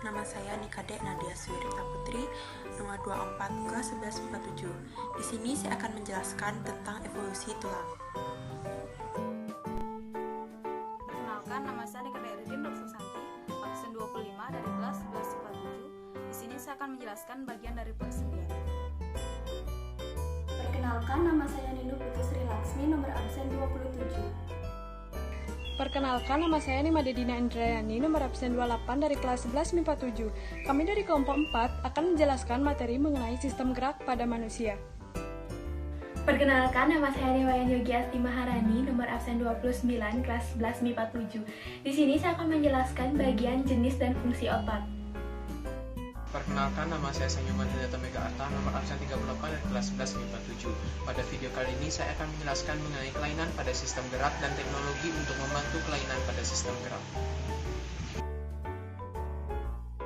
nama saya Nikade Nadia Swirita Putri, nomor 24, kelas 11 IPA 7. Di sini saya akan menjelaskan tentang evolusi tulang. Perkenalkan, nama saya Nikade Eridin Susanti, absen 25 dari kelas 11 IPA 7. Di sini saya akan menjelaskan bagian dari persendian. Perkenalkan, nama saya Nindu Putu Sri Laksmi, nomor absen 27. Perkenalkan, nama saya Nimade Dina Indrayani, nomor absen 28 dari kelas 11 MIPA 7. Kami dari kelompok 4 akan menjelaskan materi mengenai sistem gerak pada manusia. Perkenalkan, nama saya Niwayan Yogyasti Maharani, nomor absen 29, kelas 11 MIPA 7. Di sini saya akan menjelaskan bagian jenis dan fungsi otot. Perkenalkan, nama saya Senyuman Hidayat Mega Arta, nomor absen 38 dari kelas 11 MIPA 7. Pada video kali ini saya akan menjelaskan mengenai kelainan pada sistem gerak dan teknologi untuk membantu kelainan pada sistem gerak.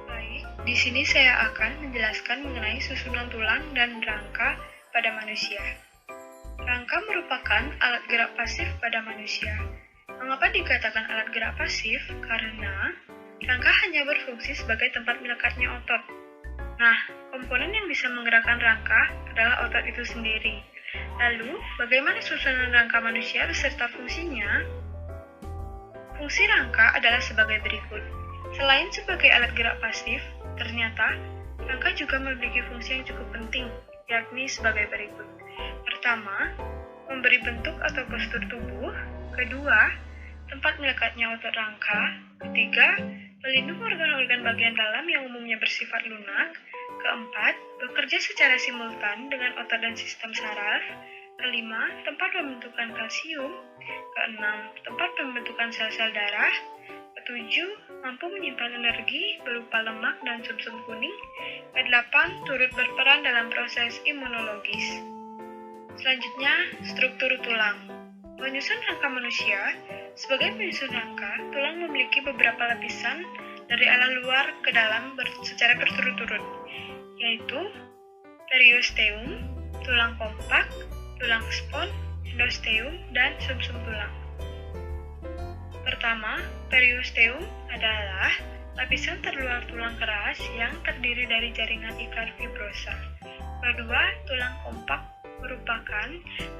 Baik, di sini saya akan menjelaskan mengenai susunan tulang dan rangka pada manusia. Rangka merupakan alat gerak pasif pada manusia. Mengapa dikatakan alat gerak pasif? Karena rangka hanya berfungsi sebagai tempat melekatnya otot. Nah, komponen yang bisa menggerakkan rangka adalah otot itu sendiri. Lalu, bagaimana susunan rangka manusia beserta fungsinya? Fungsi rangka adalah sebagai berikut. Selain sebagai alat gerak pasif, ternyata rangka juga memiliki fungsi yang cukup penting, yakni sebagai berikut. Pertama, memberi bentuk atau postur tubuh. Kedua, tempat melekatnya otot rangka. Ketiga, pelindung organ-organ bagian dalam yang umumnya bersifat lunak. Keempat, bekerja secara simultan dengan otot dan sistem saraf. Kelima, tempat pembentukan kalsium. Keenam, tempat pembentukan sel-sel darah. Ketujuh, mampu menyimpan energi berupa lemak dan sumsum kuning. Kedelapan, turut berperan dalam proses imunologis. Selanjutnya, struktur tulang. Penyusun rangka manusia. Sebagai penyusun rangka, tulang memiliki beberapa lapisan dari ala luar ke dalam secara berturut-turut, yaitu periosteum, tulang kompak, tulang spons, endosteum, dan sumsum tulang. Pertama, periosteum adalah lapisan terluar tulang keras yang terdiri dari jaringan ikar fibrosa. Kedua, tulang kompak merupakan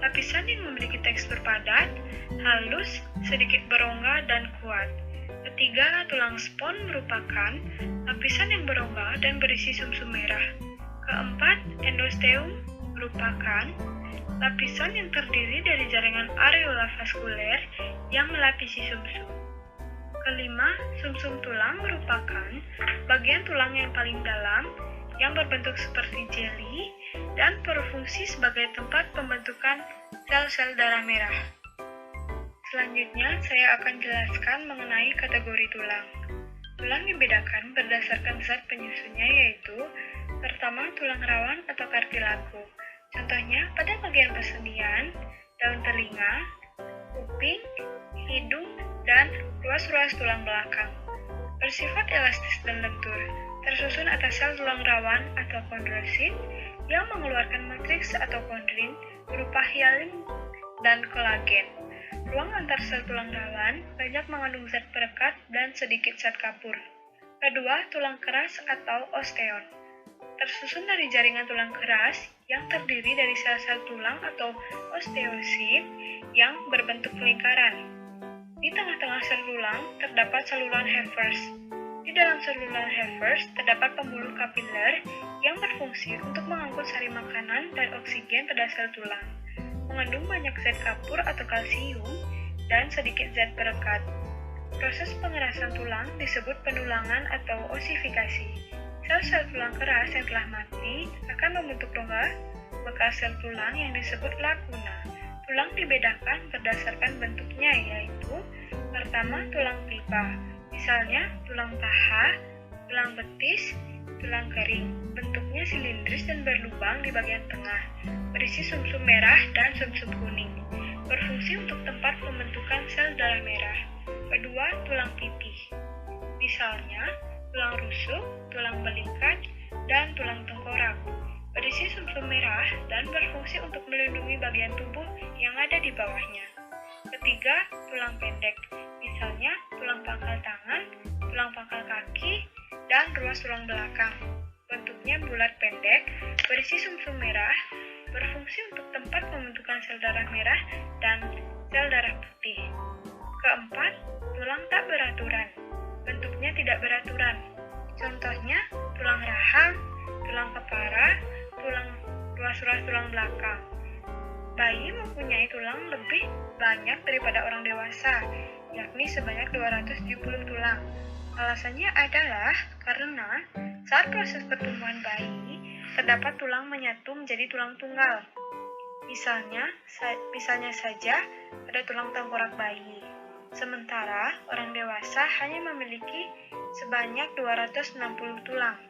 lapisan yang memiliki tekstur padat, halus, sedikit berongga, dan kuat. Ketiga, tulang spons merupakan lapisan yang berongga dan berisi sumsum merah. Keempat, endosteum merupakan lapisan yang terdiri dari jaringan areola vaskuler yang melapisi sumsum. Kelima, sumsum tulang merupakan bagian tulang yang paling dalam yang berbentuk seperti jeli dan berfungsi sebagai tempat pembentukan sel-sel darah merah. Selanjutnya, saya akan jelaskan mengenai kategori tulang. Tulang dibedakan berdasarkan zat penyusunnya, yaitu pertama, tulang rawan atau kartilago. Contohnya, pada bagian persendian, daun telinga, kuping, hidung, dan ruas-ruas tulang belakang. Bersifat elastis dan lentur, tersusun atas sel tulang rawan atau kondrosit yang mengeluarkan matriks atau kondrin berupa hyalin dan kolagen. Ruang antar sel tulang rawan banyak mengandung zat perekat dan sedikit zat kapur. Kedua, tulang keras atau osteon. Tersusun dari jaringan tulang keras yang terdiri dari sel-sel tulang atau osteosit yang berbentuk lingkaran. Di tengah-tengah sel tulang terdapat saluran Hebers. Di dalam saluran Hebers terdapat pembuluh kapiler yang berfungsi untuk mengangkut sari makanan dan oksigen pada sel tulang. Mengandung banyak zat kapur atau kalsium dan sedikit zat perekat. Proses pengerasan tulang disebut penulangan atau osifikasi. Sel-sel tulang keras yang telah mati akan membentuk rongga bekas sel tulang yang disebut laguna. Tulang dibedakan berdasarkan bentuknya, yaitu pertama, tulang pipa. Misalnya, tulang paha, tulang betis, tulang kering. Bentuknya silindris dan berlubang di bagian tengah, berisi sumsum merah dan sumsum kuning. Berfungsi untuk tempat pembentukan sel darah merah. Kedua, tulang pipih. Misalnya, tulang rusuk, tulang belingkat, dan tulang tengkorak. Berisi sumsum merah dan berfungsi untuk melindungi bagian tubuh yang ada di bawahnya. Ketiga, tulang pendek. Misalnya, tulang pangkal tangan, tulang pangkal kaki, dan dan ruas tulang belakang. Bentuknya bulat pendek, berisi sumsum merah, berfungsi untuk tempat pembentukan sel darah merah dan sel darah putih. Keempat, tulang tak beraturan. Bentuknya tidak beraturan. Contohnya, tulang rahang, tulang kepara, ruas-ruas tulang belakang. Bayi mempunyai tulang lebih banyak daripada orang dewasa, yakni sebanyak 270 tulang. Alasannya adalah karena saat proses pertumbuhan bayi, terdapat tulang menyatu menjadi tulang tunggal. Misalnya saja ada tulang tengkorak bayi. Sementara orang dewasa hanya memiliki sebanyak 260 tulang.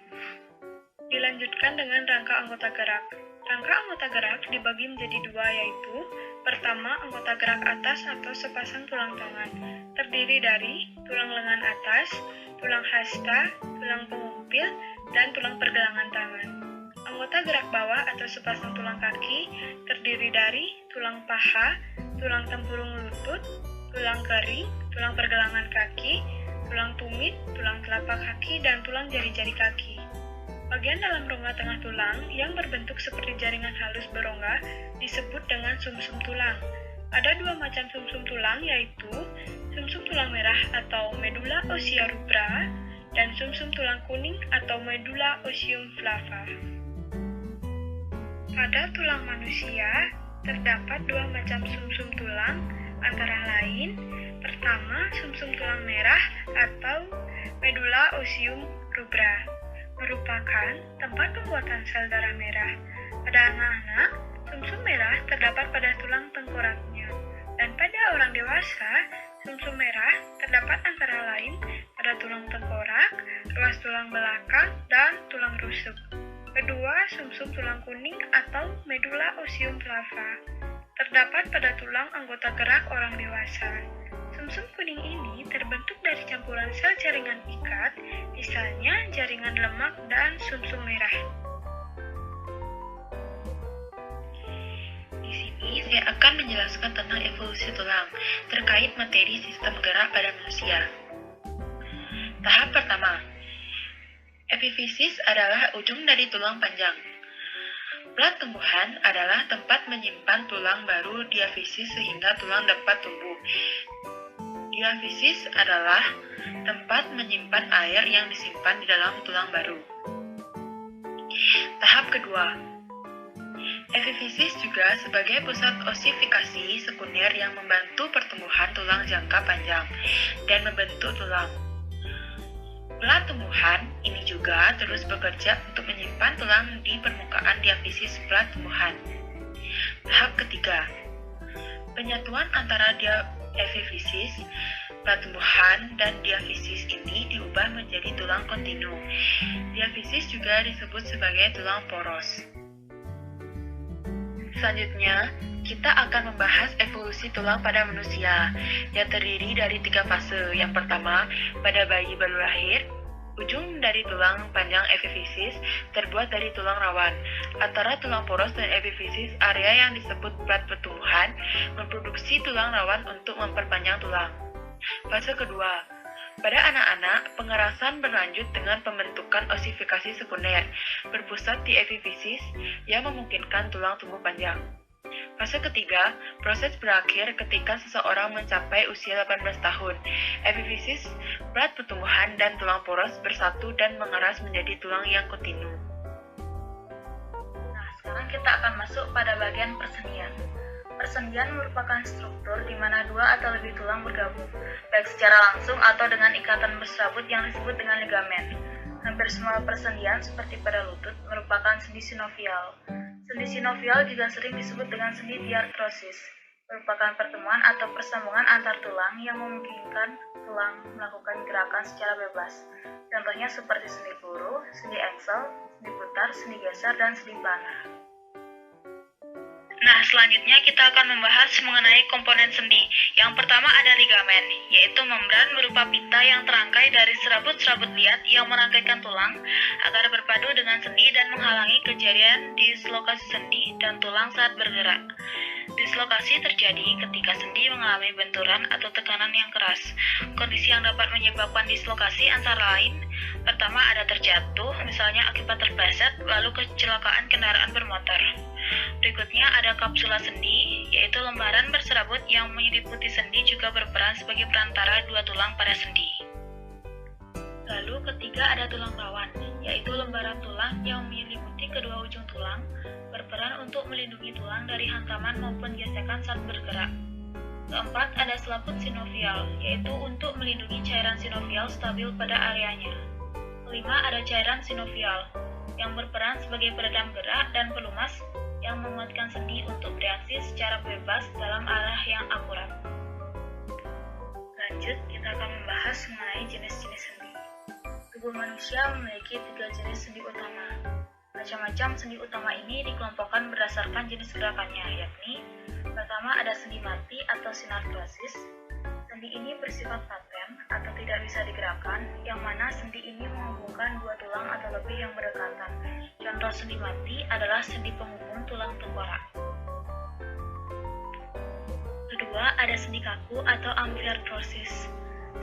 Dilanjutkan dengan rangka anggota gerak. Rangka anggota gerak dibagi menjadi dua, yaitu pertama, anggota gerak atas atau sepasang tulang tangan, terdiri dari tulang lengan atas, tulang hasta, tulang pengumpil, dan tulang pergelangan tangan. Anggota gerak bawah atau sepasang tulang kaki, terdiri dari tulang paha, tulang tempurung lutut, tulang kering, tulang pergelangan kaki, tulang tumit, tulang telapak kaki, dan tulang jari-jari kaki. Bagian dalam rongga tengah tulang yang berbentuk seperti jaringan halus berongga disebut dengan sumsum tulang. Ada dua macam sumsum tulang, yaitu sumsum tulang merah atau medulla ossea rubra dan sumsum tulang kuning atau medulla osseum flava. Pada tulang manusia terdapat dua macam sumsum tulang, antara lain pertama, sumsum tulang merah atau medulla osseum rubra, merupakan tempat pembuatan sel darah merah. Pada anak-anak, sumsum merah terdapat pada tulang tengkoraknya, dan pada orang dewasa, sumsum merah terdapat antara lain pada tulang tengkorak, ruas tulang belakang, dan tulang rusuk. Kedua, sumsum tulang kuning atau medulla osseum flava terdapat pada tulang anggota gerak orang dewasa. Sumsum kuning ini terbentuk dari campuran sel jaringan ikat, misalnya jaringan lemak dan sumsum merah. Di sini saya akan menjelaskan tentang evolusi tulang terkait materi sistem gerak pada manusia. Tahap pertama, epifisis adalah ujung dari tulang panjang. Pelat tumbuhan adalah tempat menyimpan tulang baru diafisis sehingga tulang dapat tumbuh. Diafisis adalah tempat menyimpan air yang disimpan di dalam tulang baru. Tahap kedua, epifisis juga sebagai pusat ossifikasi sekunder yang membantu pertumbuhan tulang jangka panjang dan membentuk tulang. Pelat tumbuhan ini juga terus bekerja untuk menyimpan tulang di permukaan diafisis pelat tumbuhan. Tahap ketiga, penyatuan antara epifisis, pelat tumbuhan, dan diafisis ini diubah menjadi tulang kontinu. Diafisis juga disebut sebagai tulang poros. Selanjutnya, kita akan membahas evolusi tulang pada manusia yang terdiri dari 3 fase. Yang pertama, pada bayi baru lahir, ujung dari tulang panjang epifisis terbuat dari tulang rawan. Antara tulang poros dan epifisis, area yang disebut pelat pertumbuhan memproduksi tulang rawan untuk memperpanjang tulang. Fase kedua, pada anak-anak, pengerasan berlanjut dengan pembentukan ossifikasi sekunder berpusat di epifisis yang memungkinkan tulang tumbuh panjang. Fase ketiga, proses berakhir ketika seseorang mencapai usia 18 tahun. Epifisis, pelat pertumbuhan, dan tulang poros bersatu dan mengeras menjadi tulang yang kontinu. Nah, sekarang kita akan masuk pada bagian persendian. Persendian merupakan struktur di mana 2 atau lebih tulang bergabung, baik secara langsung atau dengan ikatan berserabut yang disebut dengan ligamen. Hampir semua persendian, seperti pada lutut, merupakan sendi sinovial. Sendi sinovial juga sering disebut dengan sendi diartrosis, merupakan pertemuan atau persambungan antar tulang yang memungkinkan tulang melakukan gerakan secara bebas. Contohnya seperti sendi peluru, sendi engsel, sendi putar, sendi geser, dan sendi planar. Nah, selanjutnya kita akan membahas mengenai komponen sendi. Yang pertama ada ligamen, yaitu membran berupa pita yang terangkai dari serabut-serabut liat yang merangkaikan tulang agar berpadu dengan sendi dan menghalangi kejadian dislokasi sendi dan tulang saat bergerak. Dislokasi terjadi ketika sendi mengalami benturan atau tekanan yang keras. Kondisi yang dapat menyebabkan dislokasi antara lain Pertama ada terjatuh, misalnya akibat terpleset, lalu kecelakaan kendaraan bermotor. Berikutnya ada kapsula sendi, yaitu lembaran berserabut yang menyelimuti sendi juga berperan sebagai perantara dua tulang pada sendi. Lalu ketiga ada tulang rawan, yaitu lembaran tulang yang menyelimuti kedua ujung tulang, berperan untuk melindungi tulang dari hantaman maupun gesekan saat bergerak. Keempat ada selaput sinovial, yaitu untuk melindungi cairan sinovial stabil pada areanya. Kelima ada cairan sinovial, yang berperan sebagai peredam gerak dan pelumas yang menguatkan sendi untuk bereaksi secara bebas dalam arah yang akurat. Lanjut, kita akan membahas mengenai jenis-jenis sendi. Tubuh manusia memiliki 3 jenis sendi utama. Macam-macam sendi utama ini dikelompokkan berdasarkan jenis gerakannya, yakni pertama ada sendi mati atau sinartrosis. Sendi ini bersifat paten atau tidak bisa digerakkan, yang mana sendi ini menghubungkan dua tulang atau lebih yang berdekatan. Contoh sendi mati adalah sendi penghubung tulang tengkorak. Kedua ada sendi kaku atau amfiartrosis.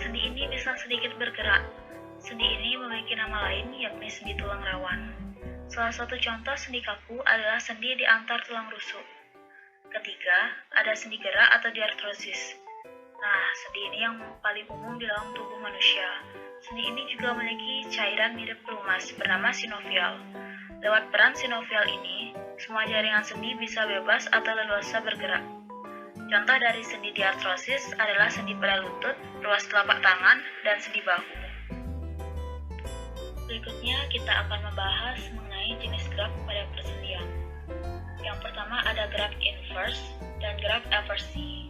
Sendi ini bisa sedikit bergerak. Sendi ini memiliki nama lain, yakni sendi tulang rawan. Salah satu contoh sendi kaku adalah sendi di antar tulang rusuk. Ketiga, ada sendi gerak atau diartrosis. Nah, sendi ini yang paling umum di dalam tubuh manusia. Sendi ini juga memiliki cairan mirip pelumas bernama sinovial. Lewat peran sinovial ini, semua jaringan sendi bisa bebas atau leluasa bergerak. Contoh dari sendi diartrosis adalah sendi pada lutut, ruas telapak tangan, dan sendi bahu. Berikutnya kita akan membahas mengenai jenis gerak pada persendian. Yang pertama ada gerak inverse dan gerak eversi.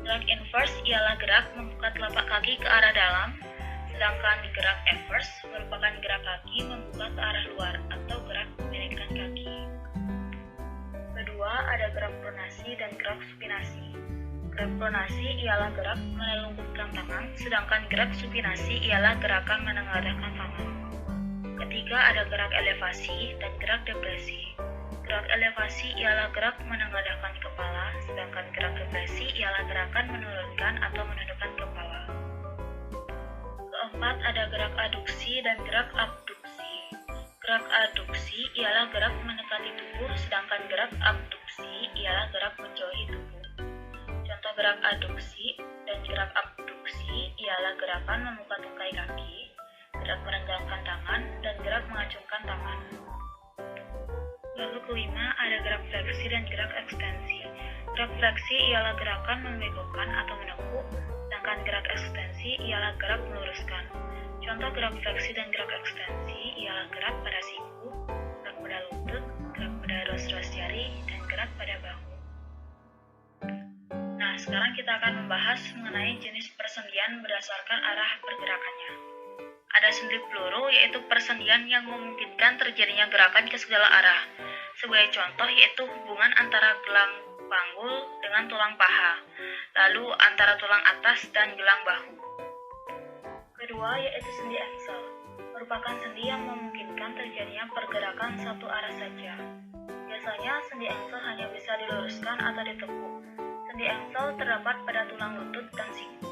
Gerak inverse ialah gerak membuka telapak kaki ke arah dalam, sedangkan di gerak everse merupakan gerak kaki membuka ke arah luar atau gerak memilingkan kaki. Kedua ada gerak pronasi dan gerak supinasi. Gerak pronasi ialah gerak menelungkupkan tangan, sedangkan gerak supinasi ialah gerakan menengadahkan tangan. Ketiga ada gerak elevasi dan gerak depresi. Gerak elevasi ialah gerak menengadahkan kepala, sedangkan gerak depresi ialah gerakan menurunkan atau menundukkan kepala. Keempat ada gerak aduksi dan gerak abduksi. Gerak aduksi ialah gerak mendekati tubuh, sedangkan gerak abduksi ialah gerak menjauhi tubuh. Contoh gerak aduksi dan gerak abduksi ialah gerakan membuka tungkai kaki, gerak merenggangkan tangan, dan gerak mengacungkan tangan. Lalu kelima ada gerak fleksi dan gerak ekstensi. Gerak fleksi ialah gerakan membengkokkan atau menekuk, sedangkan gerak ekstensi ialah gerak meluruskan. Contoh gerak fleksi dan gerak ekstensi ialah gerak pada siku, gerak pada lutut, gerak pada ruas-ruas jari, dan gerak pada bahu. Nah, sekarang kita akan membahas mengenai jenis persendian berdasarkan arah pergerakannya. Ada sendi peluru, yaitu persendian yang memungkinkan terjadinya gerakan ke segala arah. Sebagai contoh yaitu hubungan antara gelang panggul dengan tulang paha, lalu antara tulang atas dan gelang bahu. Kedua yaitu sendi engsel, merupakan sendi yang memungkinkan terjadinya pergerakan satu arah saja. Biasanya sendi engsel hanya bisa diluruskan atau ditekuk. Sendi engsel terdapat pada tulang lutut dan siku.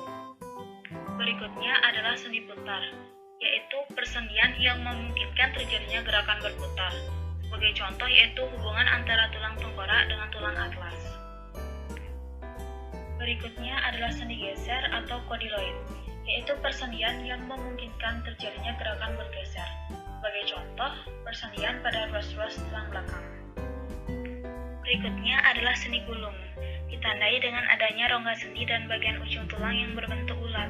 Berikutnya adalah sendi putar, yaitu persendian yang memungkinkan terjadinya gerakan berputar. Sebagai contoh yaitu hubungan antara tulang tengkorak dengan tulang atlas. Berikutnya adalah sendi geser atau condyloid, yaitu persendian yang memungkinkan terjadinya gerakan bergeser. Sebagai contoh, persendian pada ruas-ruas tulang belakang. Berikutnya adalah sendi gulung, ditandai dengan adanya rongga sendi dan bagian ujung tulang yang berbentuk ulat.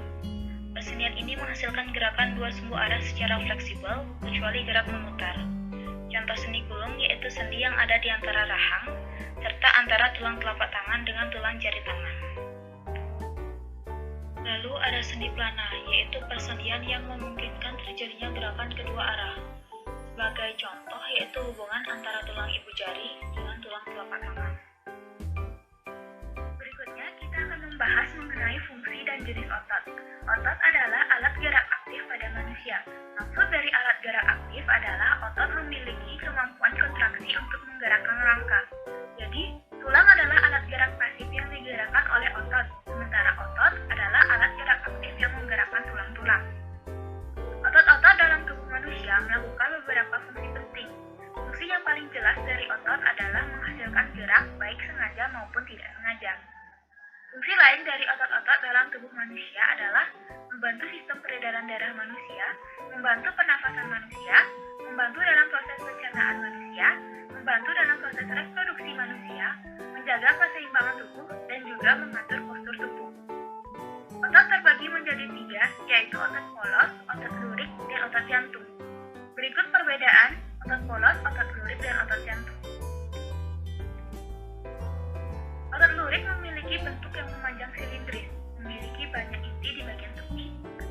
Persendian ini menghasilkan gerakan dua sumbu arah secara fleksibel, kecuali gerak memutar. Contoh sendi gulung yaitu sendi yang ada di antara rahang, serta antara tulang telapak tangan dengan tulang jari tangan. Lalu ada sendi plana, yaitu persendian yang memungkinkan terjadinya gerakan kedua arah. Sebagai contoh yaitu hubungan antara tulang ibu jari dengan tulang telapak tangan. Berikutnya kita akan membahas mengenai fungsi dan jenis otot. Otot adalah alat gerak aktif pada manusia. Maksud dari alat gerak aktif adalah otot memiliki kemampuan kontraksi untuk menggerakkan rangka. Jadi, tulang adalah alat gerak pasif yang digerakkan oleh otot, sementara otot adalah alat gerak aktif yang menggerakkan tulang-tulang. Otot-otot dalam tubuh manusia adalah membantu sistem peredaran darah manusia, membantu pernafasan manusia, membantu dalam proses pencernaan manusia, membantu dalam proses reproduksi manusia, menjaga keseimbangan tubuh, dan juga mengatur postur tubuh. Otot terbagi menjadi 3, yaitu otot polos, otot lurik, dan otot jantung. Berikut perbedaan otot polos, otot lurik, dan otot jantung. Otot lurik memiliki bentuk yang memanjang silindris, memiliki banyak inti di bagian tepi,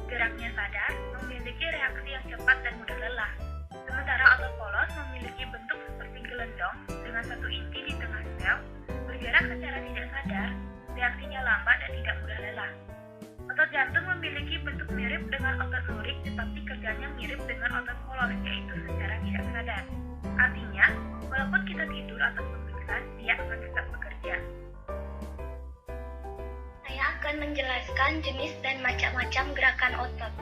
geraknya sadar, memiliki reaksi yang cepat dan mudah lelah. Sementara otot polos memiliki bentuk seperti gelendong dengan satu inti di tengah sel, bergerak secara tidak sadar, reaksinya lambat dan tidak mudah lelah. Otot jantung memiliki bentuk mirip dengan otot lurik, tetapi kerjanya mirip dengan otot polos, yaitu secara tidak sadar. Artinya, walaupun kita tidur atau pingsan, dia akan tetap bekerja. Saya akan menjelaskan jenis dan macam-macam gerakan otot.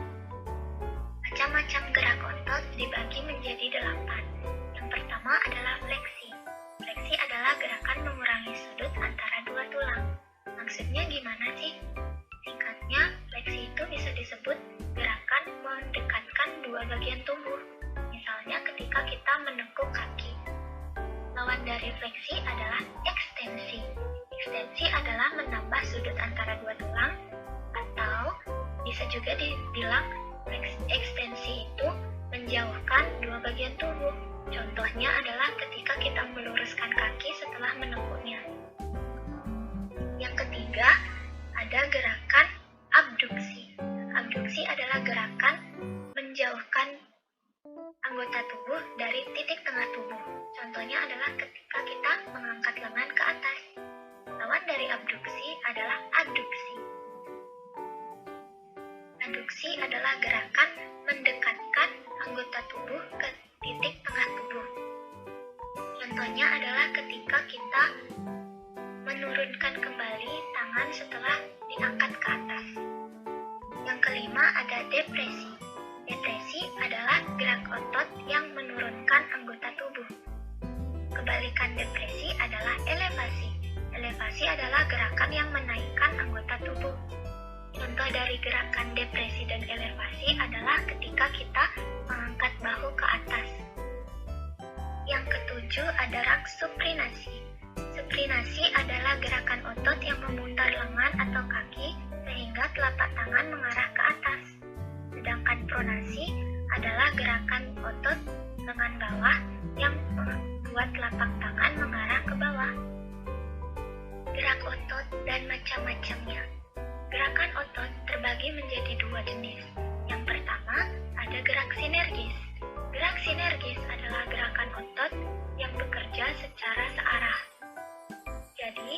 Macam-macam gerak otot dibagi menjadi 8. Yang pertama adalah fleksi. Fleksi adalah gerakan mengurangi sudut antara dua tulang. Maksudnya gimana sih? Singkatnya, fleksi itu bisa disebut gerakan mendekatkan dua bagian tubuh. Misalnya ketika kita menekuk kaki. Lawan dari fleksi adalah ekstensi. Ekstensi adalah menambah sudut antara dua tulang, atau bisa juga dibilang ekstensi itu menjauhkan dua bagian tubuh. Contohnya adalah ketika kita meluruskan kaki setelah menekuknya. Yang ketiga, ada gerakan abduksi. Abduksi adalah gerakan menjauhkan anggota tubuh dari titik tengah tubuh. Contohnya adalah ketika kita mengangkat lengan ke atas. Lawan dari abduksi adalah aduksi. Aduksi adalah gerakan mendekatkan anggota tubuh ke titik tengah tubuh. Contohnya adalah ketika kita menurunkan kembali tangan setelah diangkat ke atas. Yang kelima ada depresi. Depresi adalah gerak otot yang menurunkan anggota tubuh. Kebalikan depresi adalah elevasi. Elevasi adalah gerakan yang menaikkan anggota tubuh. Contoh dari gerakan depresi dan elevasi adalah ketika kita mengangkat bahu ke atas. Yang ketujuh ada rak supinasi. Supinasi adalah gerakan otot yang memutar lengan atau kaki sehingga telapak tangan mengarah ke atas. Sedangkan pronasi adalah gerakan otot lengan bawah yang membuat telapak tangan mengarah ke bawah. Gerak otot dan macam-macamnya. Gerakan otot terbagi menjadi 2 jenis. Yang pertama, ada gerak sinergis. Gerak sinergis adalah gerakan otot yang bekerja secara searah. Jadi,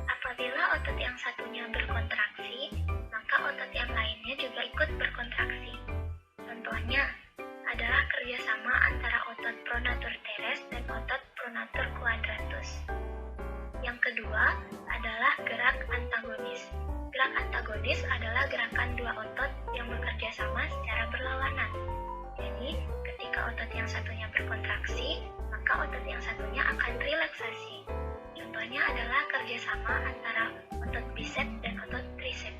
apabila otot yang satunya berkontraksi, maka otot yang lainnya juga ikut berkontraksi. Contohnya adalah kerjasama antara otot pronator teres dan otot pronator quadratus. Yang kedua adalah gerak antagonis. Gerak antagonis adalah gerakan dua otot yang bekerja sama secara berlawanan. Jadi, ketika otot yang satunya berkontraksi, maka otot yang satunya akan relaksasi. Contohnya adalah kerjasama antara otot bicep dan otot tricep.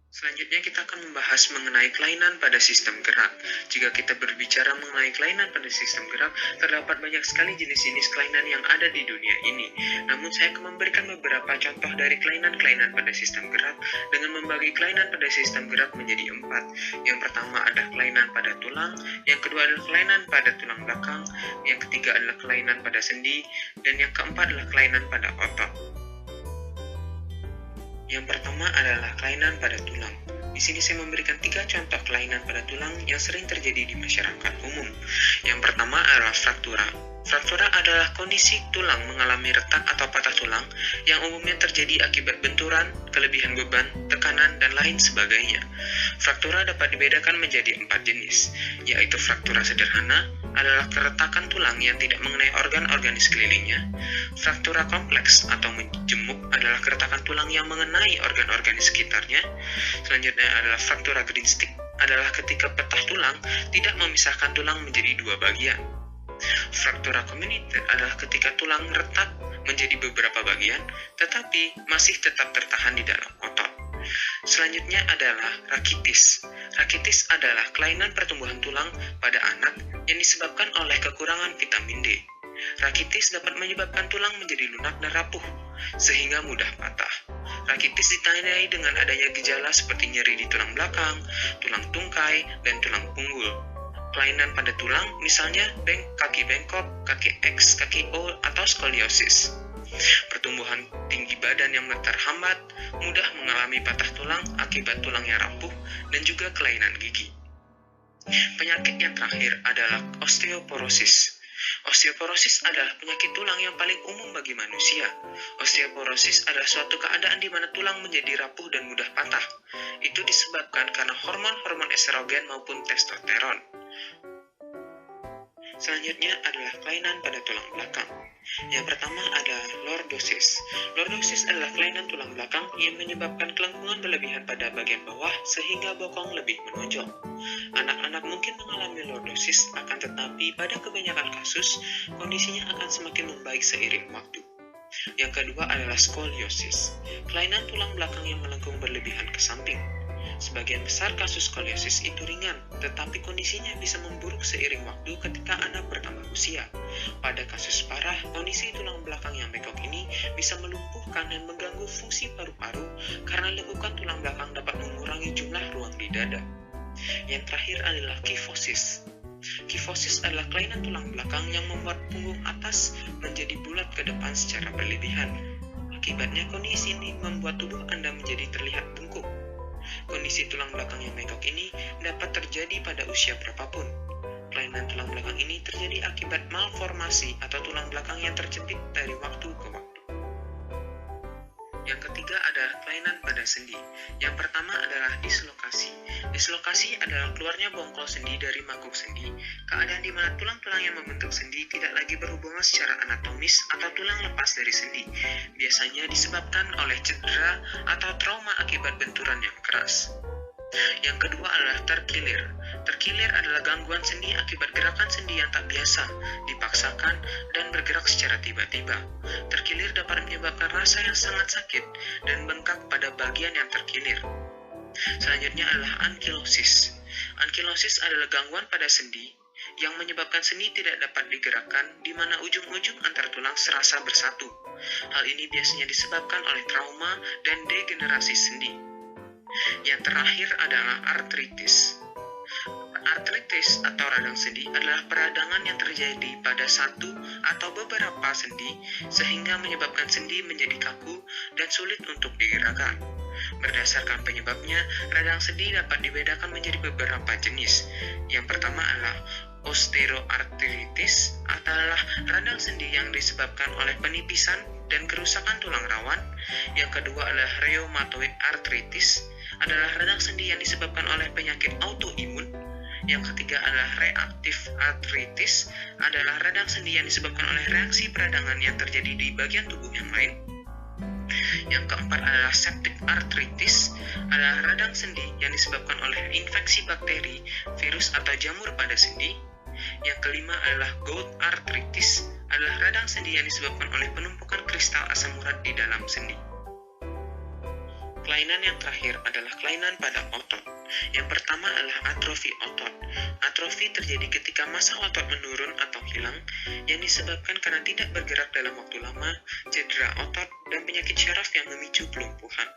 Selanjutnya kita akan membahas mengenai kelainan pada sistem gerak. Jika kita berbicara mengenai kelainan pada sistem gerak, terdapat banyak sekali jenis-jenis kelainan yang ada di dunia ini. Namun saya akan memberikan beberapa contoh dari kelainan-kelainan pada sistem gerak dengan membagi kelainan pada sistem gerak menjadi 4. Yang pertama ada kelainan pada tulang, yang kedua adalah kelainan pada tulang belakang, yang ketiga adalah kelainan pada sendi, dan yang keempat adalah kelainan pada otot. Yang pertama adalah kelainan pada tulang. Di sini saya memberikan 3 contoh kelainan pada tulang yang sering terjadi di masyarakat umum. Yang pertama adalah fraktura. Fraktura adalah kondisi tulang mengalami retak atau patah tulang yang umumnya terjadi akibat benturan, kelebihan beban, tekanan, dan lain sebagainya. Fraktura dapat dibedakan menjadi 4 jenis, yaitu fraktura sederhana adalah keretakan tulang yang tidak mengenai organ-organ di sekelilingnya. Fraktura kompleks atau menjemuk adalah keretakan tulang yang mengenai organ-organ di sekitarnya. Selanjutnya adalah fraktura green stick adalah ketika petah tulang tidak memisahkan tulang menjadi 2 bagian. Fraktura comminuted adalah ketika tulang retak menjadi beberapa bagian, tetapi masih tetap tertahan di dalam otot. Selanjutnya adalah rakitis. Rakitis adalah kelainan pertumbuhan tulang pada anak yang disebabkan oleh kekurangan vitamin D. Rakitis dapat menyebabkan tulang menjadi lunak dan rapuh, sehingga mudah patah. Rakitis ditandai dengan adanya gejala seperti nyeri di tulang belakang, tulang tungkai, dan tulang punggul. Kelainan pada tulang, misalnya kaki bengkok, kaki X, kaki O, atau skoliosis. Pertumbuhan tinggi badan yang terhambat, mudah mengalami patah tulang akibat tulangnya rapuh, dan juga kelainan gigi. Penyakit yang terakhir adalah osteoporosis. Osteoporosis adalah penyakit tulang yang paling umum bagi manusia. Osteoporosis adalah suatu keadaan di mana tulang menjadi rapuh dan mudah patah. Itu disebabkan karena hormon-hormon estrogen maupun testosteron. Selanjutnya adalah kelainan pada tulang belakang. Yang pertama adalah lordosis. Lordosis adalah kelainan tulang belakang yang menyebabkan kelengkungan berlebihan pada bagian bawah sehingga bokong lebih menonjol. Anak-anak mungkin mengalami lordosis, akan tetapi pada kebanyakan kasus, kondisinya akan semakin membaik seiring waktu. Yang kedua adalah skoliosis. Kelainan tulang belakang yang melengkung berlebihan ke samping. Sebagian besar kasus skoliosis itu ringan, tetapi kondisinya bisa memburuk seiring waktu ketika anak bertambah usia. Pada kasus parah, kondisi tulang belakang yang bengkok ini bisa melumpuhkan dan mengganggu fungsi paru-paru karena lekukan tulang belakang dapat mengurangi jumlah ruang di dada. Yang terakhir adalah kifosis. Kifosis adalah kelainan tulang belakang yang membuat punggung atas menjadi bulat ke depan secara berlebihan. Akibatnya kondisi ini membuat tubuh Anda menjadi terlihat bungkuk. Kondisi tulang belakang yang bengkok ini dapat terjadi pada usia berapapun. Kelainan tulang belakang ini terjadi akibat malformasi atau tulang belakang yang terjepit dari waktu ke waktu. Yang ketiga adalah kelainan pada sendi. Yang pertama adalah dislokasi. Dislokasi adalah keluarnya bongkol sendi dari mangkuk sendi, keadaan di mana tulang-tulang yang membentuk sendi tidak lagi berhubungan secara anatomis atau tulang lepas dari sendi. Biasanya disebabkan oleh cedera atau trauma akibat benturan yang keras. Yang kedua adalah terkilir. Terkilir adalah gangguan sendi akibat gerakan sendi yang tak biasa, dipaksakan, dan bergerak secara tiba-tiba. Terkilir dapat menyebabkan rasa yang sangat sakit dan bengkak pada bagian yang terkilir. Selanjutnya adalah ankilosis. Ankilosis adalah gangguan pada sendi yang menyebabkan sendi tidak dapat digerakkan di mana ujung-ujung antar tulang serasa bersatu. Hal ini biasanya disebabkan oleh trauma dan degenerasi sendi. Yang terakhir adalah artritis. Artritis atau radang sendi adalah peradangan yang terjadi pada satu atau beberapa sendi sehingga menyebabkan sendi menjadi kaku dan sulit untuk digerakkan. Berdasarkan penyebabnya, radang sendi dapat dibedakan menjadi beberapa jenis. Yang pertama adalah osteoartritis adalah radang sendi yang disebabkan oleh penipisan dan kerusakan tulang rawan. Yang kedua adalah rheumatoid arthritis adalah radang sendi yang disebabkan oleh penyakit autoimun. Yang ketiga adalah reaktif arthritis adalah radang sendi yang disebabkan oleh reaksi peradangan yang terjadi di bagian tubuh yang lain. Yang keempat adalah septic arthritis adalah radang sendi yang disebabkan oleh infeksi bakteri, virus atau jamur pada sendi. Yang kelima adalah gout arthritis adalah radang sendi yang disebabkan oleh penumpukan kristal asam urat di dalam sendi. Kelainan yang terakhir adalah kelainan pada otot. Yang pertama adalah atrofi otot. Atrofi terjadi ketika massa otot menurun atau hilang yang disebabkan karena tidak bergerak dalam waktu lama, cedera otot, dan penyakit syaraf yang memicu kelumpuhan.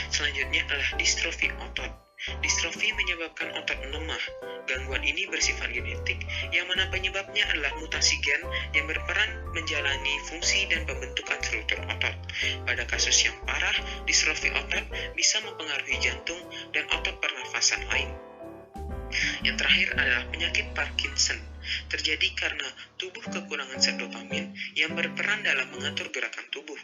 Selanjutnya adalah distrofi otot. Distrofi menyebabkan otot lemah. Gangguan ini bersifat genetik, yang mana penyebabnya adalah mutasi gen yang berperan menjalani fungsi dan pembentukan struktur otot. Pada kasus yang parah, distrofi otot bisa mempengaruhi jantung dan otot pernafasan lain. Yang terakhir adalah penyakit Parkinson. Terjadi karena tubuh kekurangan zat dopamin yang berperan dalam mengatur gerakan tubuh.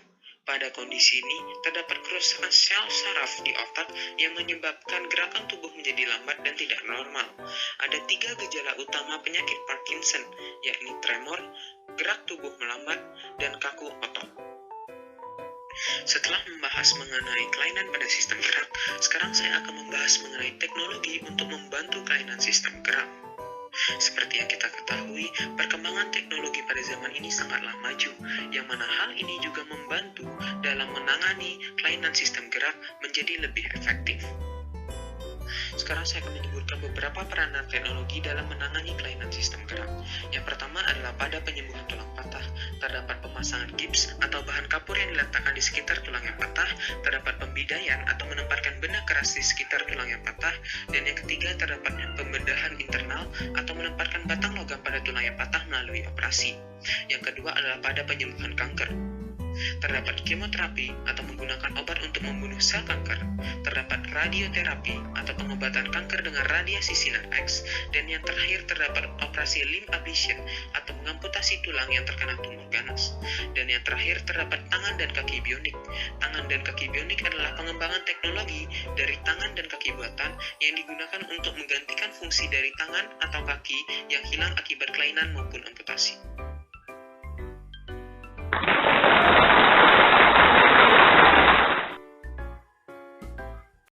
Pada kondisi ini, terdapat kerusakan sel saraf di otak yang menyebabkan gerakan tubuh menjadi lambat dan tidak normal. Ada 3 gejala utama penyakit Parkinson, yakni tremor, gerak tubuh melambat, dan kaku otot. Setelah membahas mengenai kelainan pada sistem gerak, sekarang saya akan membahas mengenai teknologi untuk membantu kelainan sistem gerak. Seperti yang kita ketahui, perkembangan teknologi pada zaman ini sangatlah maju, yang mana hal ini juga membantu dalam menangani kelainan sistem gerak menjadi lebih efektif. Sekarang saya akan menyebutkan beberapa peranan teknologi dalam menangani kelainan sistem gerak. Yang pertama adalah pada penyembuhan tulang patah, terdapat pemasangan gips atau bahan kapur yang diletakkan di sekitar tulang yang patah, terdapat pembidaian atau menempatkan benda keras di sekitar tulang yang patah, dan yang ketiga terdapat pembedahan internal atau menempatkan batang logam pada tulang yang patah melalui operasi. Yang kedua adalah pada penyembuhan kanker. Terdapat kemoterapi atau menggunakan obat untuk membunuh sel kanker, terdapat radioterapi atau pengobatan kanker dengan radiasi sinar X, dan yang terakhir terdapat operasi limb ablation atau mengamputasi tulang yang terkena tumor ganas. Dan yang terakhir terdapat tangan dan kaki bionik. Tangan dan kaki bionik adalah pengembangan teknologi dari tangan dan kaki buatan yang digunakan untuk menggantikan fungsi dari tangan atau kaki yang hilang akibat kelainan maupun amputasi.